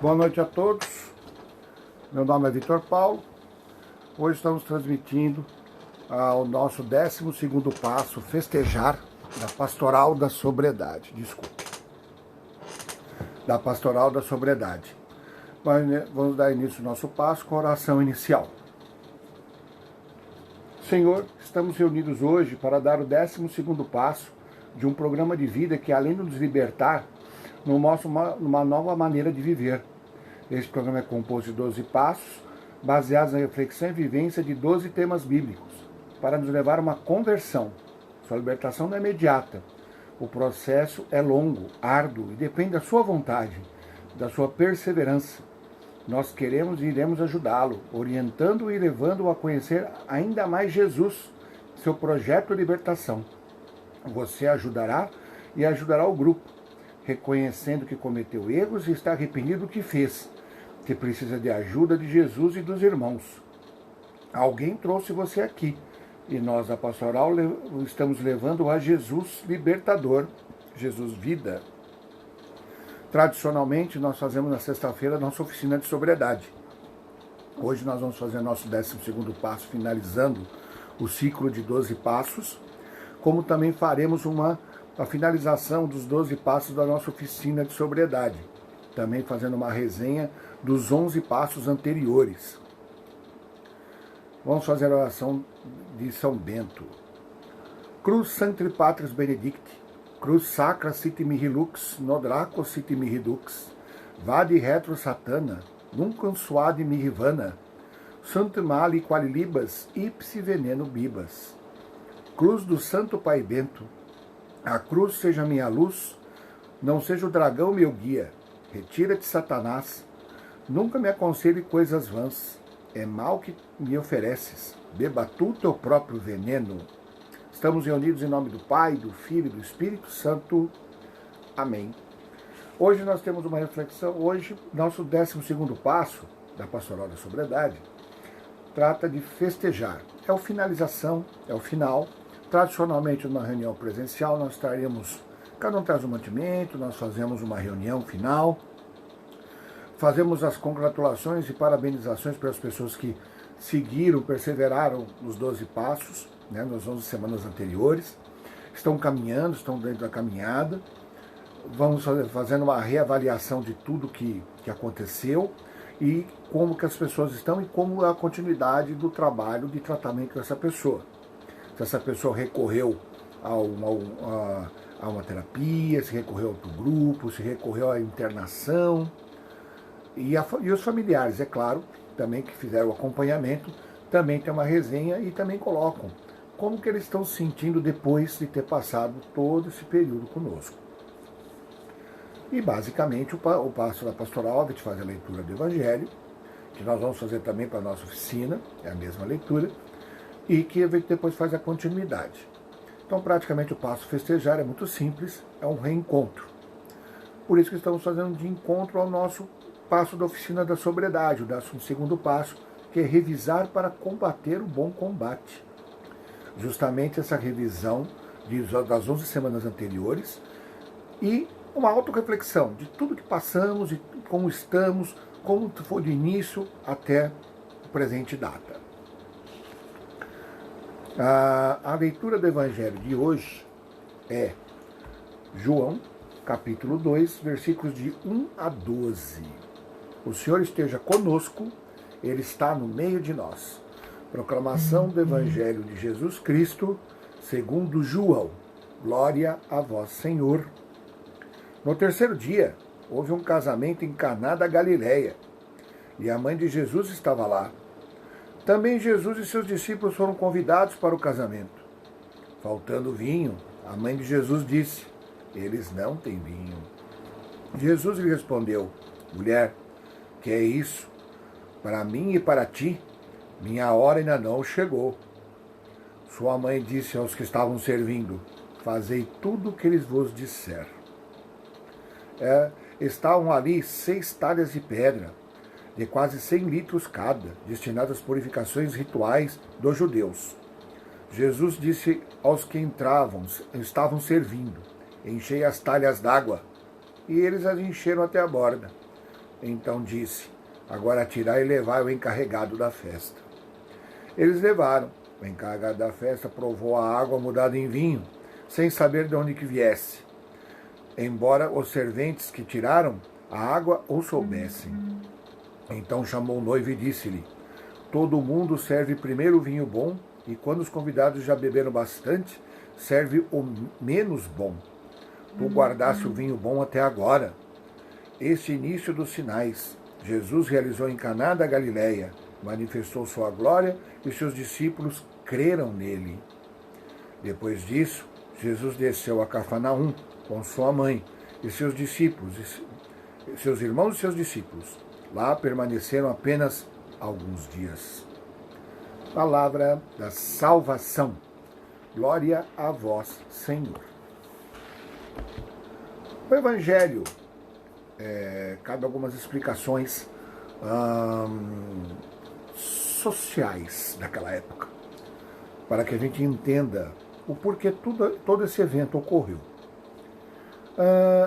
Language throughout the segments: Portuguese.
Boa noite a todos, meu nome é Vitor Paulo. Hoje estamos transmitindo o nosso 12º passo, festejar, da Pastoral da Sobriedade, da Pastoral da Sobriedade. Vamos dar início ao nosso passo com a oração inicial. Senhor, estamos reunidos hoje para dar o 12º passo de um programa de vida que, além de nos libertar, nos mostra uma nova maneira de viver. Este programa é composto de 12 passos, baseados na reflexão e vivência de 12 temas bíblicos, para nos levar a uma conversão. Sua libertação não é imediata. O processo é longo, árduo e depende da sua vontade, da sua perseverança. Nós queremos e iremos ajudá-lo, orientando-o e levando-o a conhecer ainda mais Jesus, seu projeto de libertação. Você ajudará e ajudará o grupo, reconhecendo que cometeu erros e está arrependido do que fez, que precisa de ajuda de Jesus e dos irmãos. Alguém trouxe você aqui, e nós, da Pastoral, estamos levando a Jesus libertador, Jesus vida. Tradicionalmente, nós fazemos na sexta-feira a nossa oficina de sobriedade. Hoje nós vamos fazer nosso 12º passo, finalizando o ciclo de 12 passos, como também faremos a finalização dos 12 passos da nossa oficina de sobriedade, também fazendo uma resenha dos 11 passos anteriores. Vamos fazer a oração de São Bento. Cruz Sancti Patris Benedicti, Cruz Sacra sit mihi lux, nodraco sit mihi dux, vade retro satana, nunquam suade mihi vana, sunt mali quali libas, ipsi veneno bibas. Cruz do Santo Pai Bento, a cruz seja minha luz, não seja o dragão meu guia. Retira-te, Satanás, nunca me aconselhe coisas vãs, é mal que me ofereces, beba tu teu próprio veneno. Estamos reunidos em nome do Pai, do Filho e do Espírito Santo. Amém. Hoje nós temos uma reflexão, nosso 12º passo da Pastoral da Sobriedade trata de festejar. É a finalização, é o final. Tradicionalmente, numa reunião presencial, nós estaremos, cada um traz um mantimento, nós fazemos uma reunião final, fazemos as congratulações e parabenizações para as pessoas que seguiram, perseveraram nos 12 passos, nas 11 semanas anteriores, estão caminhando, estão dentro da caminhada. Vamos fazendo uma reavaliação de tudo que aconteceu e como que as pessoas estão e como é a continuidade do trabalho de tratamento dessa pessoa. Se essa pessoa recorreu a uma terapia, se recorreu a outro grupo, se recorreu à internação. E os familiares, é claro, também que fizeram o acompanhamento, também tem uma resenha e também colocam como que eles estão se sentindo depois de ter passado todo esse período conosco. E basicamente o passo da pastoral, a gente faz a leitura do Evangelho, que nós vamos fazer também para a nossa oficina, é a mesma leitura, e que a gente depois faz a continuidade. Então praticamente o passo festejar é muito simples, é um reencontro. Por isso que estamos fazendo de encontro ao nosso passo da oficina da sobriedade, o 12º passo, que é revisar para combater o bom combate. Justamente essa revisão das 11 semanas anteriores e uma autorreflexão de tudo que passamos, de como estamos, como foi do início até o presente data. A leitura do Evangelho de hoje é João, capítulo 2, versículos de 1 a 12. O Senhor esteja conosco, Ele está no meio de nós. Proclamação do Evangelho de Jesus Cristo, segundo João. Glória a vós, Senhor. No terceiro dia, houve um casamento em Caná da Galileia, e a mãe de Jesus estava lá. Também Jesus e seus discípulos foram convidados para o casamento. Faltando vinho, a mãe de Jesus disse: eles não têm vinho. Jesus lhe respondeu: mulher, que é isso? Para mim e para ti, minha hora ainda não chegou. Sua mãe disse aos que estavam servindo: fazei tudo o que eles vos disser. Estavam ali 6 talhas de pedra, de quase 100 litros cada, destinadas às purificações rituais dos judeus. Jesus disse aos que estavam servindo: enchei as talhas d'água. E eles as encheram até a borda. Então disse: agora tirai e levai o encarregado da festa. Eles levaram. O encarregado da festa provou a água mudada em vinho, sem saber de onde que viesse, embora os serventes que tiraram a água o soubessem. Então chamou o noivo e disse-lhe: todo mundo serve primeiro o vinho bom, e quando os convidados já beberam bastante, serve o menos bom. Tu guardaste o vinho bom até agora. Este início dos sinais Jesus realizou em Caná da Galileia, manifestou sua glória e seus discípulos creram nele. Depois disso, Jesus desceu a Cafarnaum com sua mãe e seus discípulos, seus irmãos e seus discípulos. Lá permaneceram apenas alguns dias. Palavra da salvação. Glória a vós, Senhor. O Evangelho cabe algumas explicações sociais daquela época, para que a gente entenda o porquê todo esse evento ocorreu.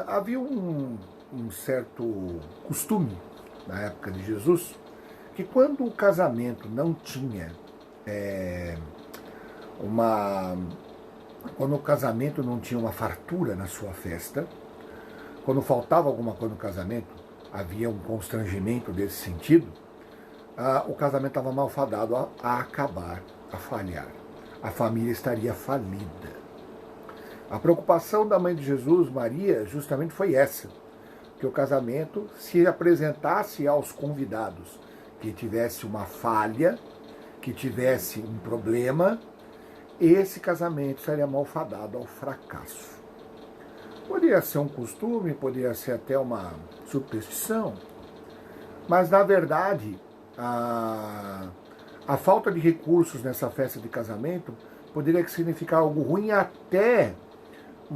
Havia um certo costume na época de Jesus, que quando o casamento não tinha quando o casamento não tinha uma fartura na sua festa, quando faltava alguma coisa no casamento, havia um constrangimento desse sentido, o casamento estava mal fadado a acabar, a falhar. A família estaria falida. A preocupação da mãe de Jesus, Maria, justamente foi essa, que o casamento se apresentasse aos convidados, que tivesse uma falha, que tivesse um problema, esse casamento estaria mal fadado ao fracasso. Poderia ser um costume, poderia ser até uma superstição, mas na verdade a falta de recursos nessa festa de casamento poderia significar algo ruim, até um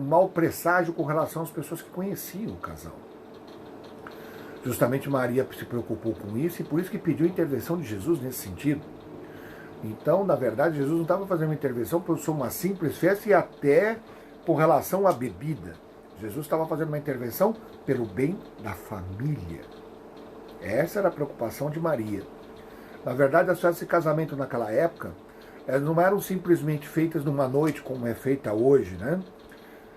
mau presságio com relação às pessoas que conheciam o casal. Justamente Maria se preocupou com isso e por isso que pediu a intervenção de Jesus nesse sentido. Então, na verdade, Jesus não estava fazendo uma intervenção por uma simples festa e até com relação à bebida. Jesus estava fazendo uma intervenção pelo bem da família. Essa era a preocupação de Maria. Na verdade, as festas de casamento naquela época, elas não eram simplesmente feitas numa noite como é feita hoje, né?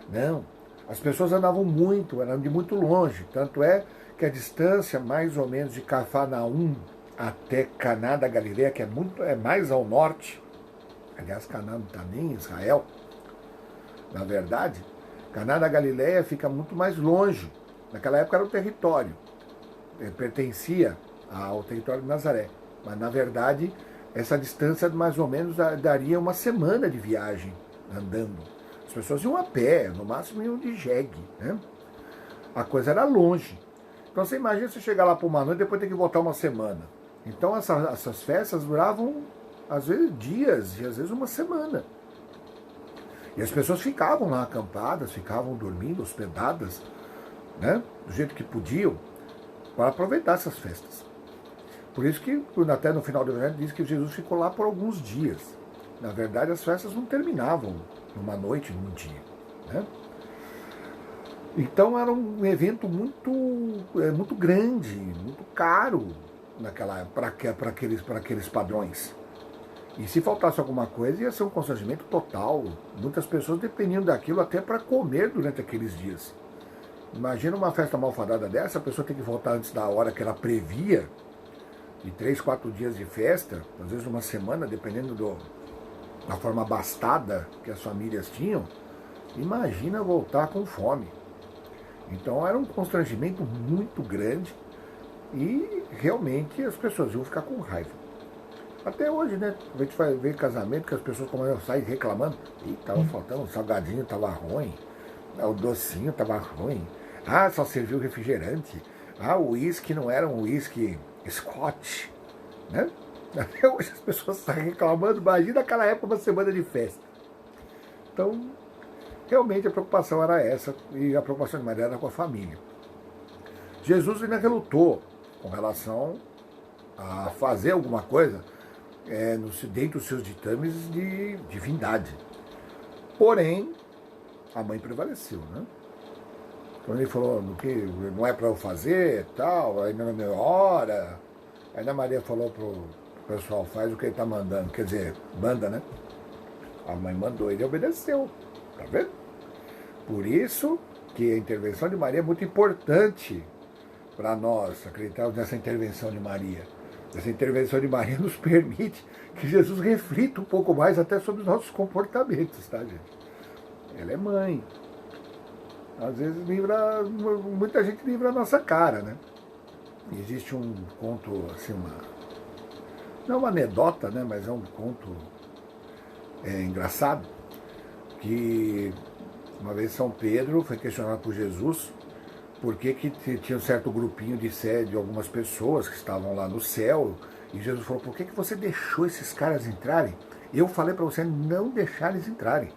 Não. As pessoas andavam muito, eram de muito longe. Tanto é que a distância, mais ou menos, de Cafarnaum até Caná da Galileia, que é mais ao norte, aliás, Caná não está nem em Israel, na verdade, Caná da Galileia fica muito mais longe. Naquela época era um território, pertencia ao território de Nazaré. Mas, na verdade, essa distância mais ou menos daria uma semana de viagem andando. As pessoas iam a pé, no máximo iam de jegue, né? A coisa era longe. Então você imagina você chegar lá por uma noite e depois ter que voltar uma semana. Então essas festas duravam, às vezes, dias e às vezes uma semana. E as pessoas ficavam lá acampadas, ficavam dormindo, hospedadas, né, do jeito que podiam, para aproveitar essas festas. Por isso que, até no final do Evangelho, diz que Jesus ficou lá por alguns dias. Na verdade, as festas não terminavam numa noite, num dia, né? Então era um evento muito grande, muito caro para aqueles padrões. E se faltasse alguma coisa, ia ser um constrangimento total. Muitas pessoas dependiam daquilo até para comer durante aqueles dias. Imagina uma festa malfadada dessa, a pessoa tem que voltar antes da hora que ela previa, de 3, 4 dias de festa, às vezes uma semana, dependendo da forma abastada que as famílias tinham. Imagina voltar com fome. Então era um constrangimento muito grande e realmente as pessoas iam ficar com raiva. Até hoje, né? A gente vai ver casamento que as pessoas saem reclamando. Ih, tava faltando, o salgadinho tava ruim, o docinho tava ruim. Ah, só serviu refrigerante. Ah, o uísque não era um uísque Scotch, né? Até hoje as pessoas saem reclamando. Imagina aquela época, uma semana de festa. Então, realmente a preocupação era essa, e a preocupação de Maria era com a família. Jesus ainda relutou com relação a fazer alguma coisa dentro dos seus ditames de divindade. Porém, a mãe prevaleceu, né? Quando ele falou que não é para eu fazer, tal, ainda não é minha hora. Aí a Maria falou pro pessoal, faz o que ele tá mandando. Quer dizer, manda, né? A mãe mandou, ele obedeceu. Tá vendo? Por isso que a intervenção de Maria é muito importante para nós acreditarmos nessa intervenção de Maria. Essa intervenção de Maria nos permite que Jesus reflita um pouco mais até sobre os nossos comportamentos, tá, gente? Ela é mãe. Às vezes muita gente livra a nossa cara, né? Existe um conto, assim, não uma anedota, né? Mas é um conto engraçado, que uma vez São Pedro foi questionado por Jesus por que tinha um certo grupinho de algumas pessoas que estavam lá no céu, e Jesus falou, por que você deixou esses caras entrarem? Eu falei para você não deixar eles entrarem.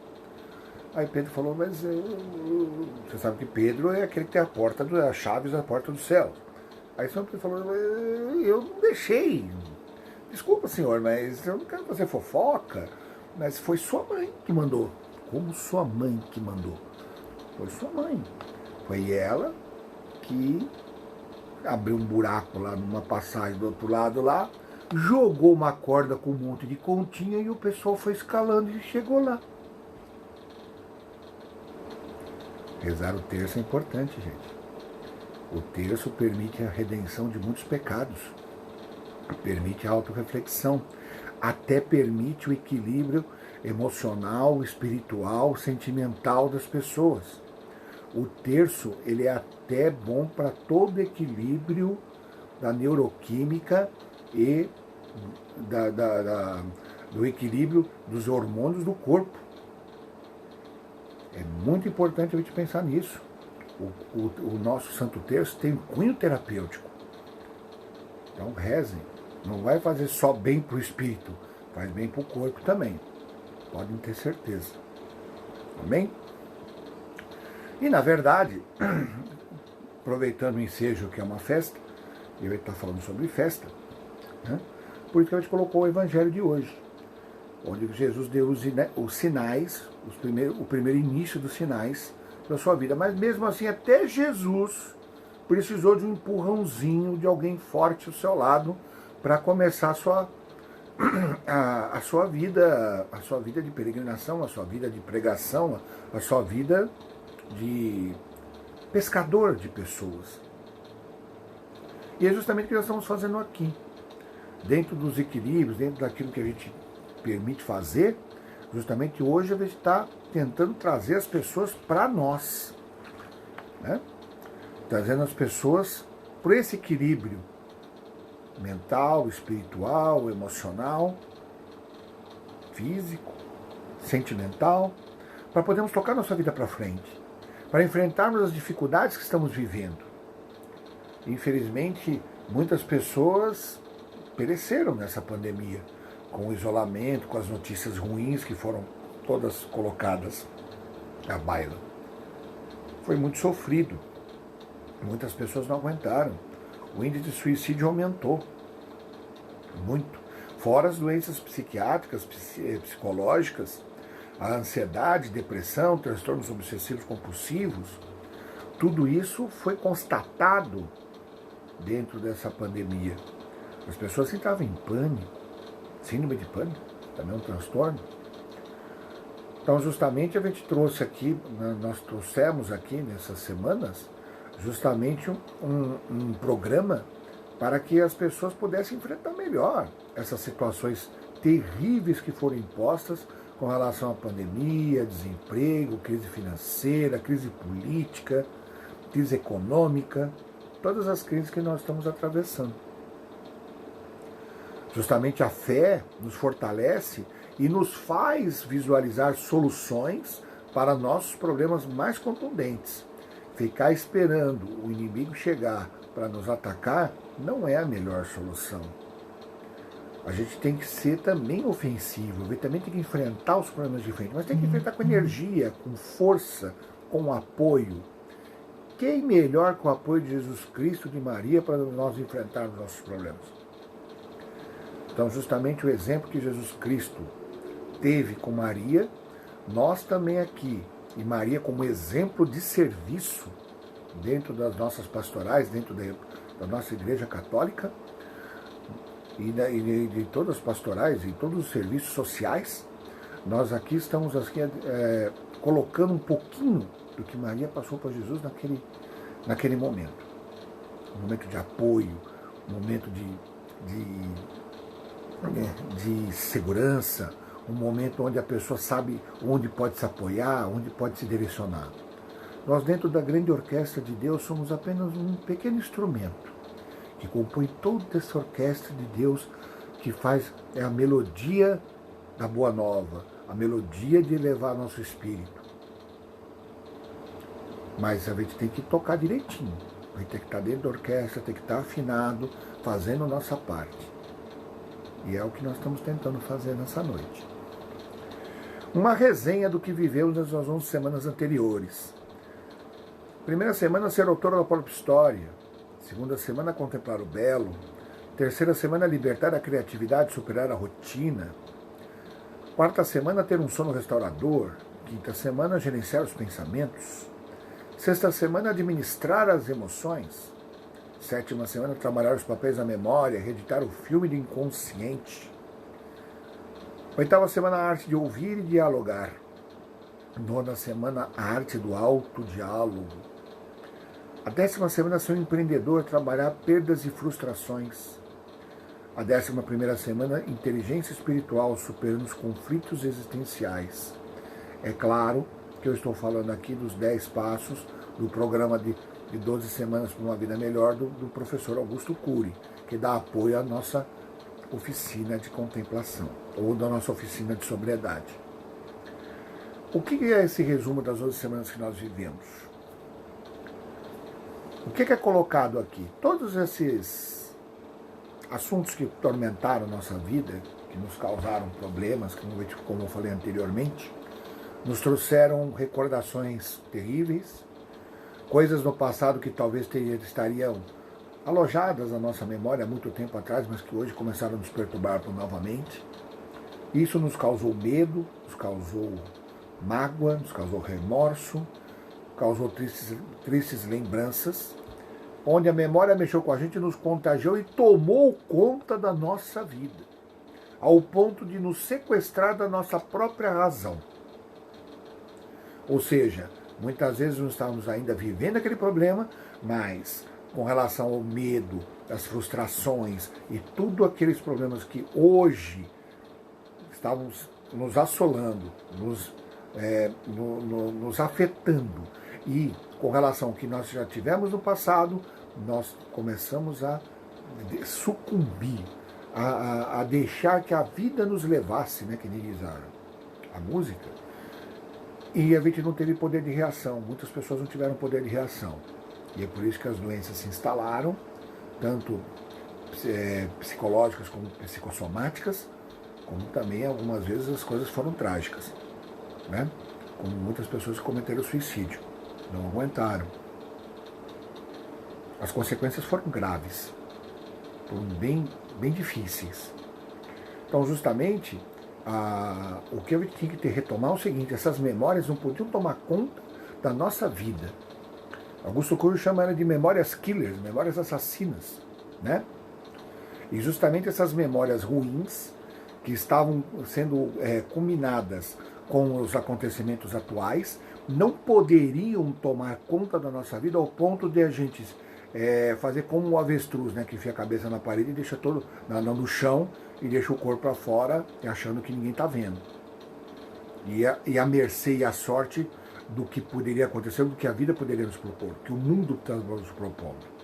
Aí Pedro falou, mas você sabe que Pedro é aquele que tem as chaves da porta do céu. Aí São Pedro falou, eu não deixei. Desculpa, senhor, mas eu não quero fazer fofoca, mas foi sua mãe que mandou. Como sua mãe que mandou? Foi sua mãe. Foi ela que abriu um buraco lá numa passagem do outro lado lá, jogou uma corda com um monte de continha e o pessoal foi escalando e chegou lá. Rezar o terço é importante, gente. O terço permite a redenção de muitos pecados, permite a autorreflexão, até permite o equilíbrio emocional, espiritual, sentimental das pessoas. O terço, ele é até bom para todo equilíbrio da neuroquímica e do equilíbrio dos hormônios do corpo. É muito importante a gente pensar nisso. O nosso Santo Terço tem um cunho terapêutico. Então rezem. Não vai fazer só bem para o espírito, faz bem para o corpo também. Podem ter certeza. Amém? E na verdade, aproveitando o ensejo que é uma festa, e eu estou falando sobre festa, né? Por isso que a gente colocou o evangelho de hoje, onde Jesus deu os sinais, o primeiro início dos sinais da sua vida. Mas mesmo assim, até Jesus precisou de um empurrãozinho de alguém forte ao seu lado para começar a sua vida de peregrinação, a sua vida de pregação, a sua vida de pescador de pessoas. E é justamente o que nós estamos fazendo aqui. Dentro dos equilíbrios, dentro daquilo que a gente permite fazer, justamente hoje a gente está tentando trazer as pessoas para nós, né? Trazendo as pessoas por esse equilíbrio mental, espiritual, emocional, físico, sentimental, para podermos tocar nossa vida para frente, para enfrentarmos as dificuldades que estamos vivendo. Infelizmente, muitas pessoas pereceram nessa pandemia, com o isolamento, com as notícias ruins que foram todas colocadas à baila. Foi muito sofrido. Muitas pessoas não aguentaram. O índice de suicídio aumentou muito. Fora as doenças psiquiátricas, psicológicas, a ansiedade, depressão, transtornos obsessivos compulsivos, tudo isso foi constatado dentro dessa pandemia. As pessoas que estavam em pânico, síndrome de pânico, também é um transtorno. Então, justamente, a gente trouxe aqui, nós trouxemos aqui nessas semanas, justamente um programa para que as pessoas pudessem enfrentar melhor essas situações terríveis que foram impostas com relação à pandemia, desemprego, crise financeira, crise política, crise econômica, todas as crises que nós estamos atravessando. Justamente a fé nos fortalece e nos faz visualizar soluções para nossos problemas mais contundentes. Ficar esperando o inimigo chegar para nos atacar não é a melhor solução. A gente tem que ser também ofensivo, também tem que enfrentar os problemas de frente, mas tem que enfrentar com energia, com força, com apoio. Quem melhor com o apoio de Jesus Cristo, de Maria, para nós enfrentarmos nossos problemas? Então, justamente o exemplo que Jesus Cristo teve com Maria, nós também aqui, e Maria como exemplo de serviço, dentro das nossas pastorais, dentro da nossa igreja católica, e de todas as pastorais e todos os serviços sociais, nós aqui estamos colocando um pouquinho do que Maria passou para Jesus naquele momento. Um momento de apoio, um momento de segurança, um momento onde a pessoa sabe onde pode se apoiar, onde pode se direcionar. Nós, dentro da grande orquestra de Deus, somos apenas um pequeno instrumento que compõe toda essa orquestra de Deus, que faz a melodia da Boa Nova, a melodia de elevar nosso espírito. Mas a gente tem que tocar direitinho, a gente tem que estar dentro da orquestra, tem que estar afinado, fazendo a nossa parte. E é o que nós estamos tentando fazer nessa noite. Uma resenha do que vivemos nas 11 semanas anteriores. Primeira semana, ser autor da própria história. Segunda semana, contemplar o belo. Terceira semana, libertar a criatividade, superar a rotina. Quarta semana, ter um sono restaurador. Quinta semana, gerenciar os pensamentos. Sexta semana, administrar as emoções. Sétima semana, trabalhar os papéis da memória, reeditar o filme do inconsciente. Oitava semana, a arte de ouvir e dialogar. Nona semana, a arte do autodiálogo. A 10ª semana, ser um empreendedor, trabalhar perdas e frustrações. A 11ª semana, inteligência espiritual, superando os conflitos existenciais. É claro que eu estou falando aqui dos 10 passos do programa de 12 semanas para uma vida melhor do professor Augusto Cury, que dá apoio à nossa oficina de contemplação, ou da nossa oficina de sobriedade. O que é esse resumo das 11 semanas que nós vivemos? O que é colocado aqui? Todos esses assuntos que tormentaram nossa vida, que nos causaram problemas, como eu falei anteriormente, nos trouxeram recordações terríveis, coisas no passado que talvez estariam alojadas na nossa memória há muito tempo atrás, mas que hoje começaram a nos perturbar novamente. Isso nos causou medo, nos causou mágoa, nos causou remorso, causou tristes lembranças, onde a memória mexeu com a gente, nos contagiou e tomou conta da nossa vida, ao ponto de nos sequestrar da nossa própria razão. Ou seja, muitas vezes não estávamos ainda vivendo aquele problema, mas com relação ao medo, as frustrações e tudo aqueles problemas que hoje estavam nos assolando, nos afetando, e com relação ao que nós já tivemos no passado, nós começamos a sucumbir, a deixar que a vida nos levasse, né, que nem diz a música, e a gente não teve poder de reação. Muitas pessoas não tiveram poder de reação. E é por isso que as doenças se instalaram, tanto psicológicas como psicossomáticas, como também algumas vezes as coisas foram trágicas, né? Como muitas pessoas que cometeram suicídio, não aguentaram. As consequências foram graves, foram bem difíceis. Então, justamente, o que eu tinha que retomar é o seguinte: essas memórias não podiam tomar conta da nossa vida. Augusto Cury chama ela de memórias killers, memórias assassinas, né? E justamente essas memórias ruins, que estavam sendo combinadas com os acontecimentos atuais, não poderiam tomar conta da nossa vida ao ponto de a gente fazer como o avestruz, né, que enfia a cabeça na parede e deixa todo no chão e deixa o corpo para fora, achando que ninguém está vendo. E a mercê e a sorte do que poderia acontecer, do que a vida poderia nos propor, que o mundo está nos propondo.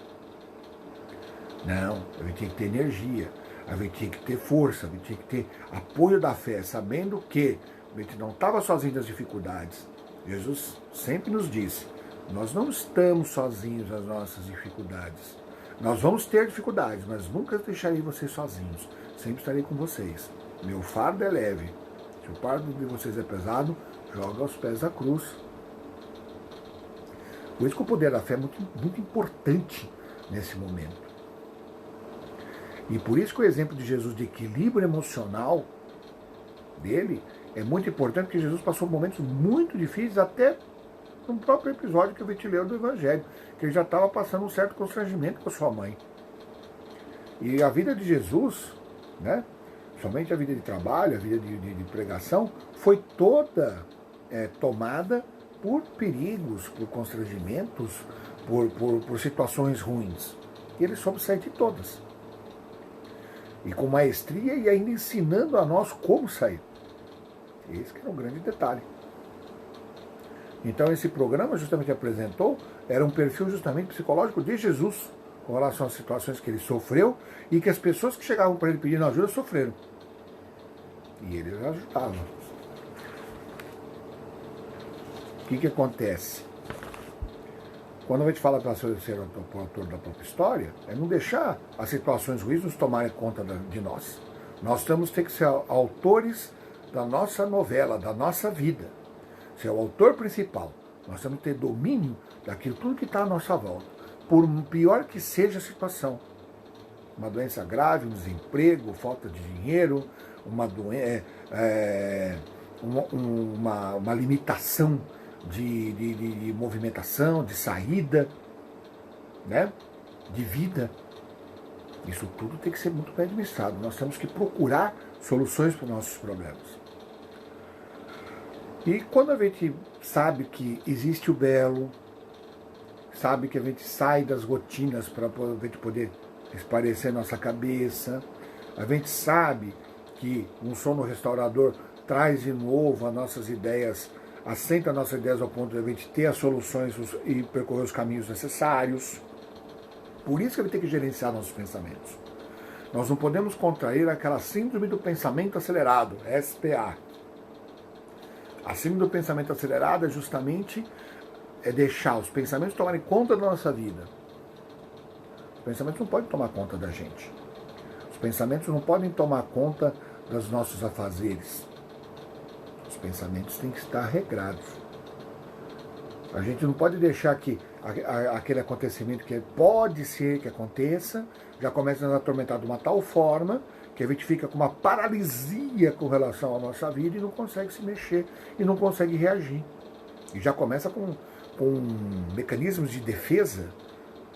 Não, a gente tinha que ter energia, a gente tinha que ter força, a gente tinha que ter apoio da fé, sabendo que a gente não estava sozinho nas dificuldades. Jesus sempre nos disse: nós não estamos sozinhos nas nossas dificuldades. Nós vamos ter dificuldades, mas nunca deixarei vocês sozinhos. Sempre estarei com vocês. Meu fardo é leve. Se o fardo de vocês é pesado, joga aos pés da cruz. Por isso que o poder da fé é muito importante nesse momento. E por isso que o exemplo de Jesus de equilíbrio emocional dele é muito importante, porque Jesus passou momentos muito difíceis até no próprio episódio que eu te leu do Evangelho, que ele já estava passando um certo constrangimento com a sua mãe. E a vida de Jesus, né, somente a vida de trabalho, a vida de pregação, foi toda tomada por perigos, por constrangimentos, por situações ruins. E ele soube sair de todas. E com maestria e ainda ensinando a nós como sair. Esse que é um grande detalhe. Então esse programa justamente apresentou, era um perfil justamente psicológico de Jesus, com relação às situações que ele sofreu e que as pessoas que chegavam para ele pedindo ajuda sofreram. E ele ajudava. O que acontece? Quando a gente fala para ser o autor da própria história, é não deixar as situações ruins nos tomarem conta de nós. Nós temos que ser autores da nossa novela, da nossa vida. Ser o autor principal. Nós temos que ter domínio daquilo tudo que está à nossa volta. Por pior que seja a situação. Uma doença grave, um desemprego, falta de dinheiro, uma limitação de movimentação, de saída, né? De vida. Isso tudo tem que ser muito bem administrado. Nós temos que procurar soluções para os nossos problemas. E quando a gente sabe que existe o belo, sabe que a gente sai das rotinas para a gente poder esparecer nossa cabeça, a gente sabe que um sono restaurador traz de novo as nossas ideias, assenta nossas ideias ao ponto de a gente ter as soluções e percorrer os caminhos necessários. Por isso que a gente tem que gerenciar nossos pensamentos. Nós não podemos contrair aquela síndrome do pensamento acelerado, SPA. A síndrome do pensamento acelerado é justamente deixar os pensamentos tomarem conta da nossa vida. Os pensamentos não podem tomar conta da gente. Os pensamentos não podem tomar conta dos nossos afazeres. Os pensamentos têm que estar regrados. A gente não pode deixar que aquele acontecimento que pode ser que aconteça, já começa a nos atormentar de uma tal forma que a gente fica com uma paralisia com relação à nossa vida e não consegue se mexer e não consegue reagir. E já começa com mecanismos de defesa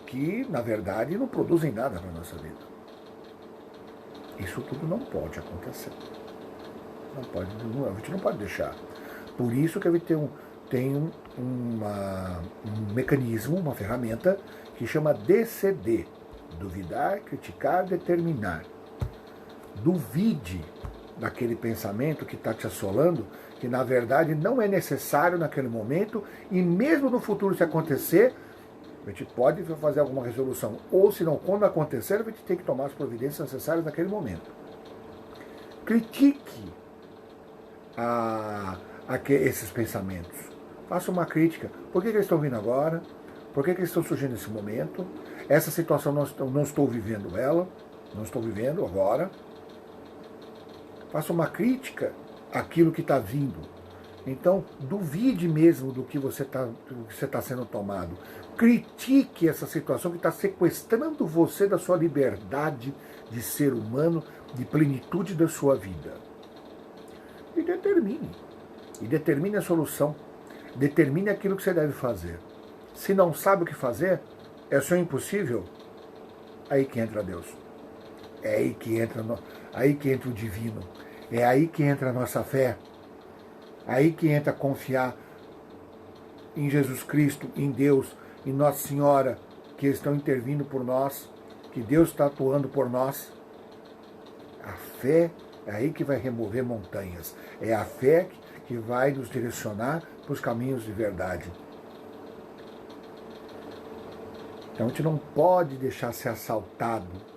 que, na verdade, não produzem nada para a nossa vida. Isso tudo não pode acontecer. A gente não pode deixar. Por isso que a gente tem um mecanismo, uma ferramenta que chama DCD. Duvidar, criticar, determinar. Duvide daquele pensamento que está te assolando, que na verdade não é necessário naquele momento, e mesmo no futuro se acontecer, a gente pode fazer alguma resolução. Ou se não, quando acontecer, a gente tem que tomar as providências necessárias naquele momento. Critique esses pensamentos. Faça uma crítica. Por que eles estão vindo agora? Por que eles estão surgindo nesse momento? Essa situação não estou vivendo ela, não estou vivendo agora. Faça uma crítica àquilo que está vindo. Então, duvide mesmo do que você está sendo tomado. Critique essa situação que está sequestrando você da sua liberdade de ser humano, de plenitude da sua vida. E determine. E determine a solução. Determine aquilo que você deve fazer. Se não sabe o que fazer, é só impossível, aí que entra Deus. É aí que entra o divino. É aí que entra a nossa fé. Aí que entra confiar em Jesus Cristo, em Deus, em Nossa Senhora, que estão intervindo por nós, que Deus está atuando por nós. A fé é aí que vai remover montanhas. É a fé que vai nos direcionar para os caminhos de verdade. Então a gente não pode deixar ser assaltado.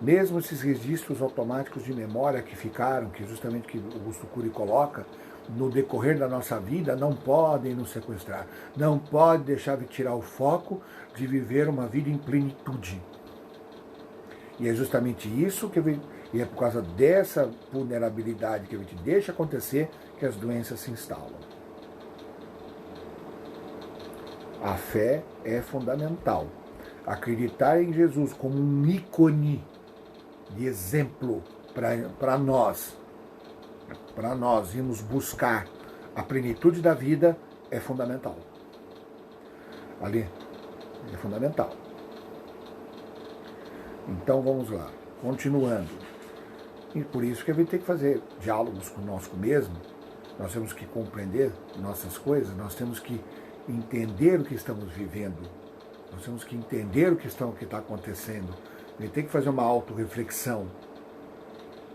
Mesmo esses registros automáticos de memória que ficaram, que justamente que o Augusto Cury coloca, no decorrer da nossa vida, não podem nos sequestrar. Não pode deixar de tirar o foco de viver uma vida em plenitude. E é justamente isso e é por causa dessa vulnerabilidade que a gente deixa acontecer que as doenças se instalam. A fé é fundamental. Acreditar em Jesus como um ícone de exemplo para nós irmos buscar a plenitude da vida é fundamental. Ali é fundamental. Então vamos lá, continuando. E por isso que a gente tem que fazer diálogos conosco mesmo, nós temos que compreender nossas coisas, nós temos que entender o que estamos vivendo, nós temos que entender o que está acontecendo, a gente tem que fazer uma autorreflexão,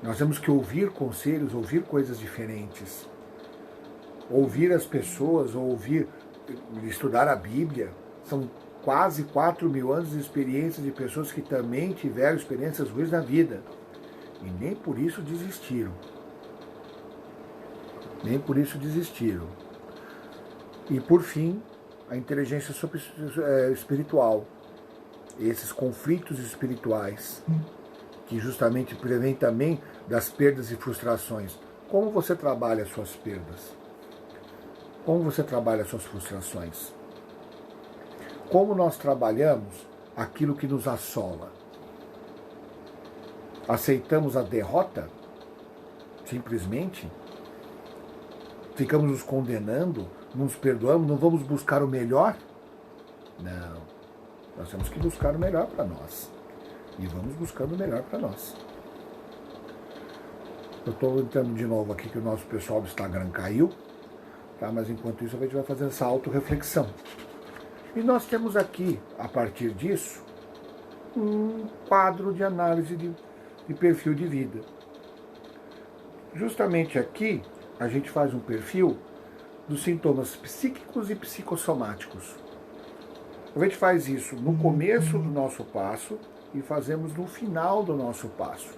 nós temos que ouvir conselhos, ouvir coisas diferentes, ouvir as pessoas, estudar a Bíblia. São quase 4.000 anos de experiências de pessoas que também tiveram experiências ruins na vida. E nem por isso desistiram. Nem por isso desistiram. E por fim, a inteligência espiritual. Esses conflitos espirituais, que justamente prevêm também das perdas e frustrações. Como você trabalha as suas perdas? Como você trabalha as suas frustrações? Como nós trabalhamos aquilo que nos assola? Aceitamos a derrota? Simplesmente? Ficamos nos condenando? Não nos perdoamos? Não vamos buscar o melhor? Não. Nós temos que buscar o melhor para nós. E vamos buscando o melhor para nós. Eu estou entrando de novo aqui que o nosso pessoal do Instagram caiu. Tá? Mas enquanto isso a gente vai fazer essa autorreflexão. E nós temos aqui, a partir disso, um quadro de análise de perfil de vida. Justamente aqui, a gente faz um perfil dos sintomas psíquicos e psicossomáticos. A gente faz isso no começo do nosso passo e fazemos no final do nosso passo.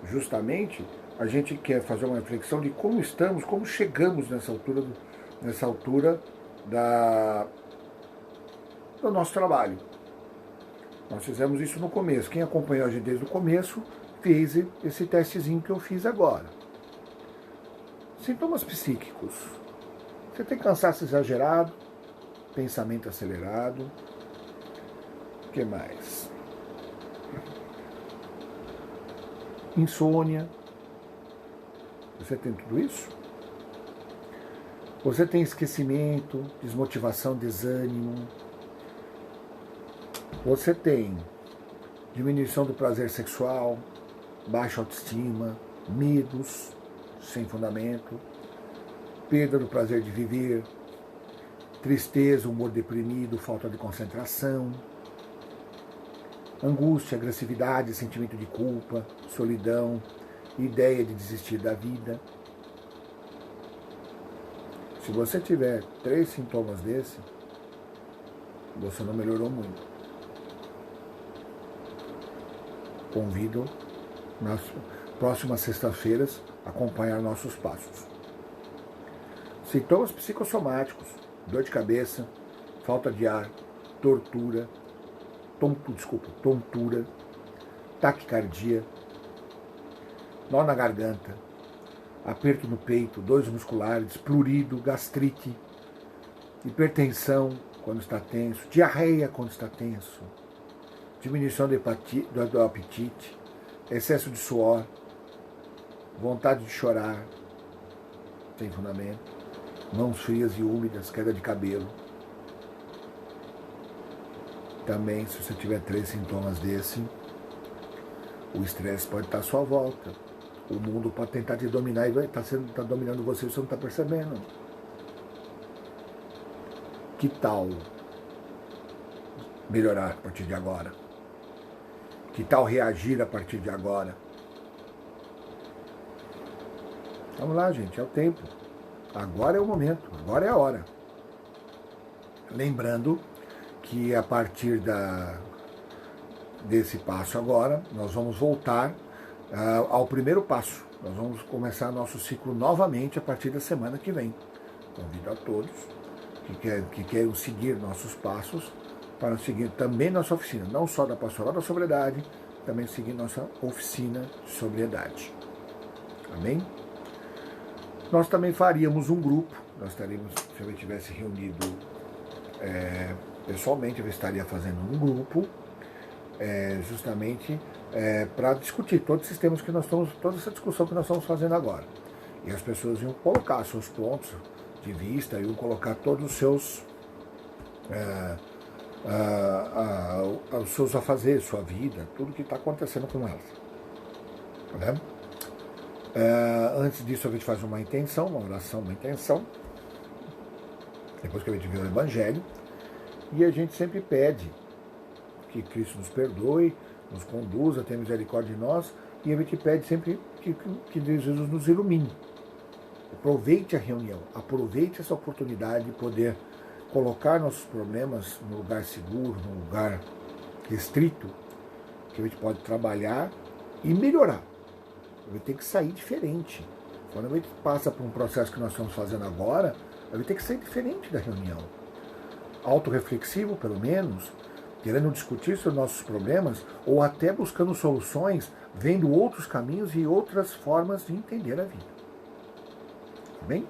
Justamente, a gente quer fazer uma reflexão de como estamos, como chegamos nessa altura do nosso trabalho. Nós fizemos isso no começo. Quem acompanhou a gente desde o começo fez esse testezinho que eu fiz agora. Sintomas psíquicos. Você tem cansaço exagerado, pensamento acelerado. O que mais? Insônia. Você tem tudo isso? Você tem esquecimento, desmotivação, desânimo. Você tem diminuição do prazer sexual, baixa autoestima, medos sem fundamento, perda do prazer de viver, tristeza, humor deprimido, falta de concentração, angústia, agressividade, sentimento de culpa, solidão, ideia de desistir da vida. Se você tiver 3 sintomas desse, você não melhorou muito. Convido nas próximas sextas-feiras a acompanhar nossos passos. Sintomas psicossomáticos: dor de cabeça, falta de ar, tontura, taquicardia, nó na garganta, aperto no peito, dores musculares, prurido, gastrite, hipertensão quando está tenso, diarreia quando está tenso, diminuição do apetite, excesso de suor, vontade de chorar, sem fundamento, mãos frias e úmidas, queda de cabelo. Também, se você tiver 3 sintomas desse, o estresse pode estar à sua volta. O mundo pode tentar te dominar e vai estar dominando você e você não está percebendo. Que tal melhorar a partir de agora? Que tal reagir a partir de agora? Vamos lá, gente, é o tempo. Agora é o momento, agora é a hora. Lembrando que a partir desse passo agora, nós vamos voltar ao primeiro passo. Nós vamos começar nosso ciclo novamente a partir da semana que vem. Convido a todos que queiram seguir nossos passos para seguir também nossa oficina, não só da Pastoral da Sobriedade, também seguir nossa oficina de sobriedade. Amém? Nós também faríamos um grupo, nós estaríamos, se eu estivesse reunido pessoalmente, eu estaria fazendo um grupo, justamente para discutir todos esses temas que nós estamos, toda essa discussão que nós estamos fazendo agora. E as pessoas iam colocar seus pontos de vista e colocar todos os seus os seus afazeres, sua vida, tudo que está acontecendo com elas. Tá vendo? Antes disso a gente faz uma intenção, uma oração, uma intenção, depois que a gente vê o Evangelho, e a gente sempre pede que Cristo nos perdoe, nos conduza, tenha misericórdia de nós, e a gente pede sempre que Jesus nos ilumine. Aproveite a reunião, aproveite essa oportunidade de poder colocar nossos problemas num lugar seguro, num lugar restrito, que a gente pode trabalhar e melhorar. A gente tem que sair diferente. Quando a gente passa por um processo que nós estamos fazendo agora, a gente tem que sair diferente da reunião. Autoreflexivo, pelo menos, querendo discutir sobre nossos problemas, ou até buscando soluções, vendo outros caminhos e outras formas de entender a vida. Tá bem?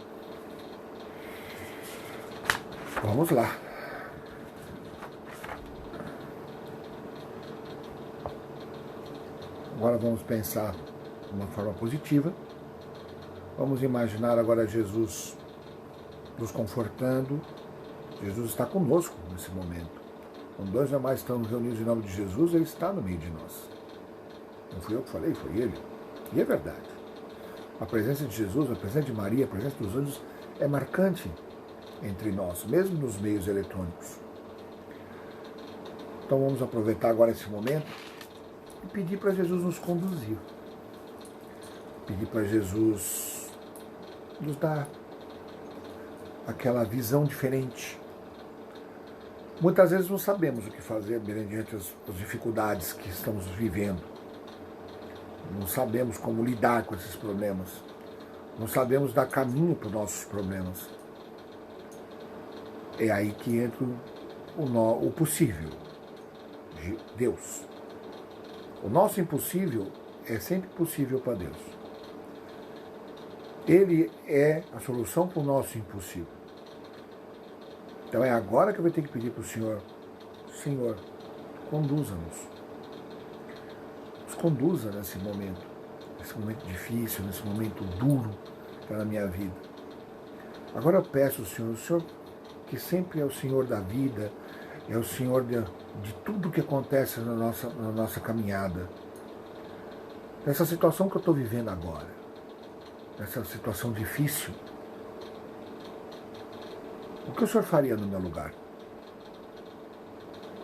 Vamos lá. Agora vamos pensar de uma forma positiva. Vamos imaginar agora Jesus nos confortando. Jesus está conosco nesse momento. Quando dois ou mais estamos reunidos em nome de Jesus, Ele está no meio de nós. Não fui eu que falei, foi Ele. E é verdade. A presença de Jesus, a presença de Maria, a presença dos anjos é marcante entre nós, mesmo nos meios eletrônicos. Então vamos aproveitar agora esse momento e pedir para Jesus nos conduzir. Pedir para Jesus nos dar aquela visão diferente. Muitas vezes não sabemos o que fazer diante das dificuldades que estamos vivendo. Não sabemos como lidar com esses problemas. Não sabemos dar caminho para os nossos problemas. É aí que entra o possível de Deus. O nosso impossível é sempre possível para Deus. Ele é a solução para o nosso impossível. Então é agora que eu vou ter que pedir para o Senhor, Senhor, conduza-nos. Nos conduza nesse momento difícil, nesse momento duro que está na minha vida. Agora eu peço ao Senhor, o Senhor que sempre é o Senhor da vida, é o Senhor de tudo que acontece na nossa caminhada. Nessa situação que eu estou vivendo agora, nessa situação difícil, o que o Senhor faria no meu lugar?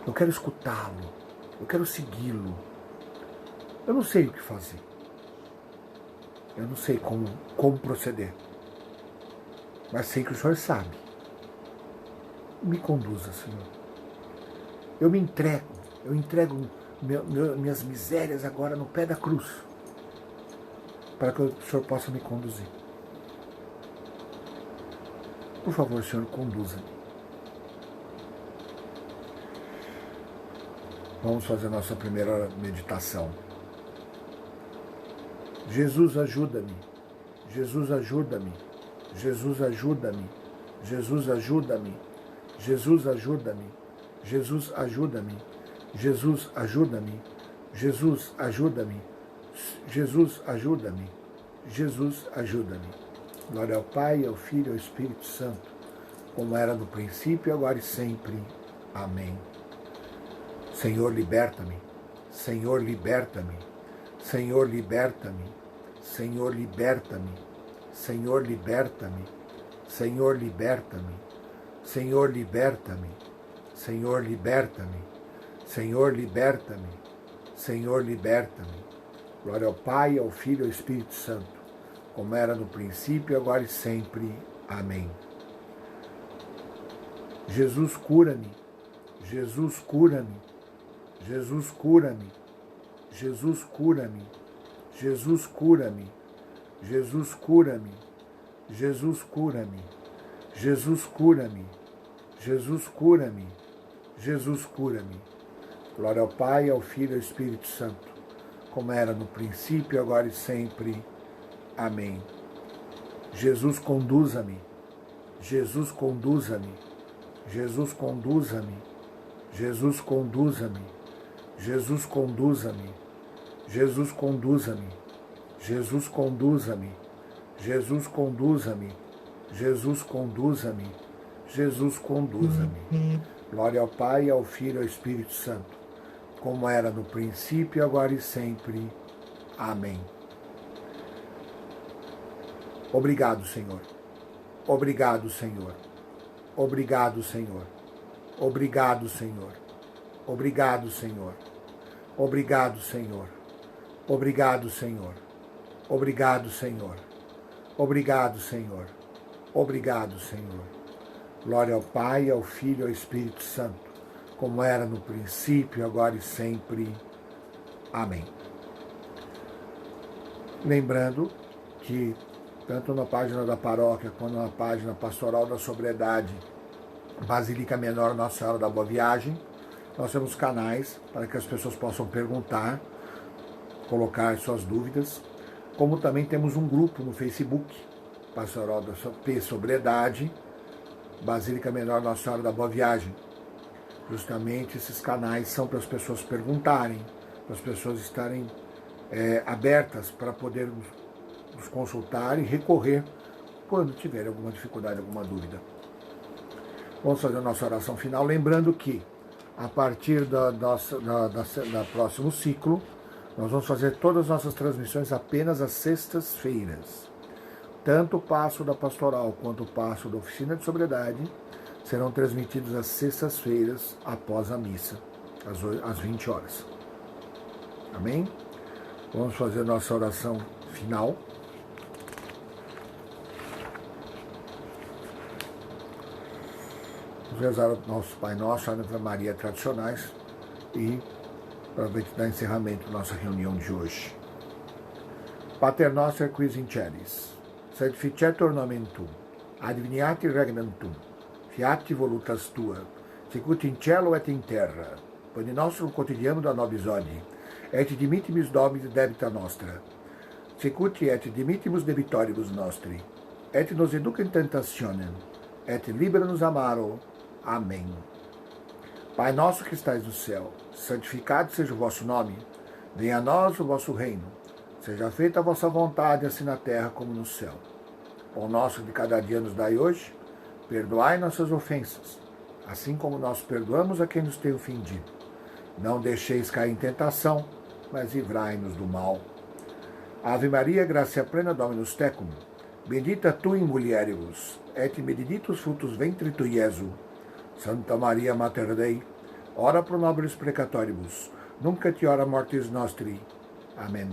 Eu quero escutá-lo, eu quero segui-lo. Eu não sei o que fazer. Eu não sei como proceder. Mas sei que o Senhor sabe. Me conduza, Senhor. Eu entrego minhas misérias agora no pé da cruz, para que o Senhor possa me conduzir. Por favor, Senhor, conduza-me. Vamos fazer a nossa primeira meditação. Jesus, ajuda-me. Jesus, ajuda-me. Jesus, ajuda-me. Jesus, ajuda-me. Jesus, ajuda-me. Jesus, ajuda-me. Jesus, ajuda-me. Jesus, ajuda-me. Jesus, ajuda-me. Jesus, ajuda-me. Glória ao Pai, ao Filho e ao Espírito Santo, como era no princípio, agora e sempre. Amém. Senhor, liberta-me. Senhor, liberta-me. Senhor, liberta-me. Senhor, liberta-me. Senhor, liberta-me. Senhor, liberta-me. Senhor, liberta-me. Senhor, liberta-me. Senhor, liberta-me. Senhor, liberta-me. Glória ao Pai, ao Filho e ao Espírito Santo, como era no princípio, agora e sempre. Amém. Jesus, cura-me. Jesus, cura-me. Jesus, cura-me. Jesus, cura-me. Jesus, cura-me. Jesus, cura-me. Jesus, cura-me. Jesus, cura-me. Jesus, cura-me. Jesus, cura-me. Glória ao Pai, ao Filho e ao Espírito Santo, como era no princípio, agora e sempre. Amém. Jesus, conduza-me. Jesus, conduza-me. Jesus, conduza-me. Jesus, conduza-me. Jesus, conduza-me. Jesus, conduza-me. Jesus, conduza-me. Jesus, conduza-me. Jesus, conduza-me. Jesus, conduza-me. Glória ao Pai, ao Filho e ao Espírito Santo, como era no princípio, agora e sempre. Amém. Obrigado, Senhor. Obrigado, Senhor. Obrigado, Senhor. Obrigado, Senhor. Obrigado, Senhor. Obrigado, Senhor. Obrigado, Senhor. Obrigado, Senhor. Obrigado, Senhor. Obrigado, Senhor. Glória ao Pai, ao Filho e ao Espírito Santo, como era no princípio, agora e sempre. Amém. Lembrando que, tanto na página da paróquia, quanto na página pastoral da sobriedade, Basílica Menor Nossa Senhora da Boa Viagem, nós temos canais para que as pessoas possam perguntar, colocar suas dúvidas, como também temos um grupo no Facebook, Pastoral da Sobriedade, Basílica Menor Nossa Senhora da Boa Viagem. Justamente esses canais são para as pessoas perguntarem, para as pessoas estarem abertas para poder nos consultar e recorrer quando tiver alguma dificuldade, alguma dúvida. Vamos fazer a nossa oração final, lembrando que a partir da próximo ciclo, nós vamos fazer todas as nossas transmissões apenas às sextas-feiras. Tanto o passo da pastoral quanto o passo da oficina de sobriedade serão transmitidos às sextas-feiras após a missa, às 20 horas. Amém? Vamos fazer nossa oração final. Vamos rezar o nosso Pai Nosso, a Ave Maria tradicionais e para dar encerramento à nossa reunião de hoje. Pater noster quis in celis, sed ficetur nomen tuum, adveniat regnum tuum, fiat voluntas tua, sicut in cielo et in terra. Pane nostrum quotidianum da nobis hodie, et dimittimus nobis debita nostra, sicut et dimittimus debitoribus nostri, et nos educa in tentationem, et libera nos a malo. Amém. Pai nosso que estais no céu, santificado seja o vosso nome, venha a nós o vosso reino, seja feita a vossa vontade, assim na terra como no céu. Pão nosso de cada dia nos dai hoje, perdoai nossas ofensas, assim como nós perdoamos a quem nos tem ofendido. Não deixeis cair em tentação, mas livrai-nos do mal. Ave Maria, gratia plena, Dominus tecum, bendita tu in mulieribus, et benedictus fructus ventris tui, Iesus. Santa Maria Mater Dei, ora pro nobis peccatoribus, nunc et hora mortis nostri. Amém.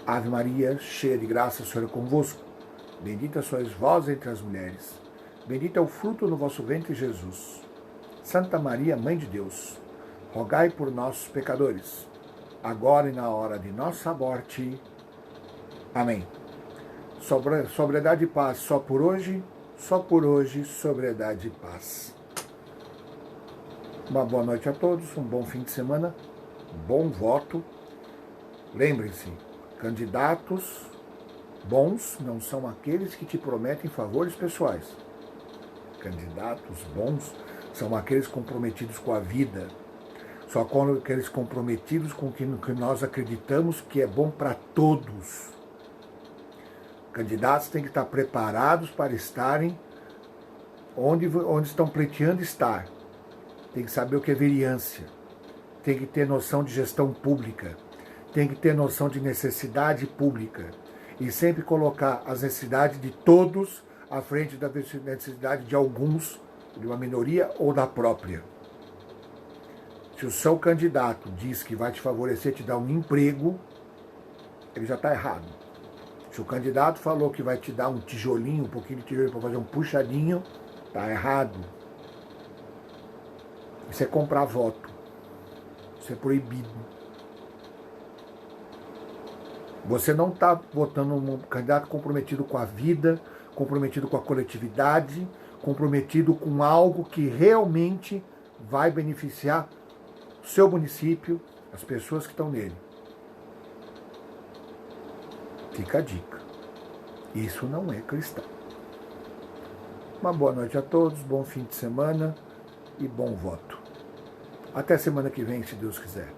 Ave Maria, cheia de graça, o Senhor é convosco. Bendita sois vós entre as mulheres. Bendito é o fruto do vosso ventre, Jesus. Santa Maria, Mãe de Deus, rogai por nós, pecadores, agora e na hora de nossa morte. Amém. Sobriedade e paz, só por hoje, sobriedade e paz. Uma boa noite a todos, um bom fim de semana, bom voto. Lembrem-se, candidatos bons não são aqueles que te prometem favores pessoais. Candidatos bons são aqueles comprometidos com a vida, só aqueles comprometidos com o que nós acreditamos que é bom para todos. Candidatos têm que estar preparados para estarem onde estão pleiteando estar. Tem que saber o que é vereança, tem que ter noção de gestão pública, tem que ter noção de necessidade pública e sempre colocar as necessidades de todos à frente da necessidade de alguns, de uma minoria ou da própria. Se o seu candidato diz que vai te favorecer, te dar um emprego, ele já está errado. Se o candidato falou que vai te dar um tijolinho, um pouquinho de tijolinho para fazer um puxadinho, está errado. Isso é comprar voto. Isso é proibido. Você não está votando um candidato comprometido com a vida, comprometido com a coletividade, comprometido com algo que realmente vai beneficiar o seu município, as pessoas que estão nele. Fica a dica. Isso não é cristão. Uma boa noite a todos, bom fim de semana e bom voto. Até semana que vem, se Deus quiser.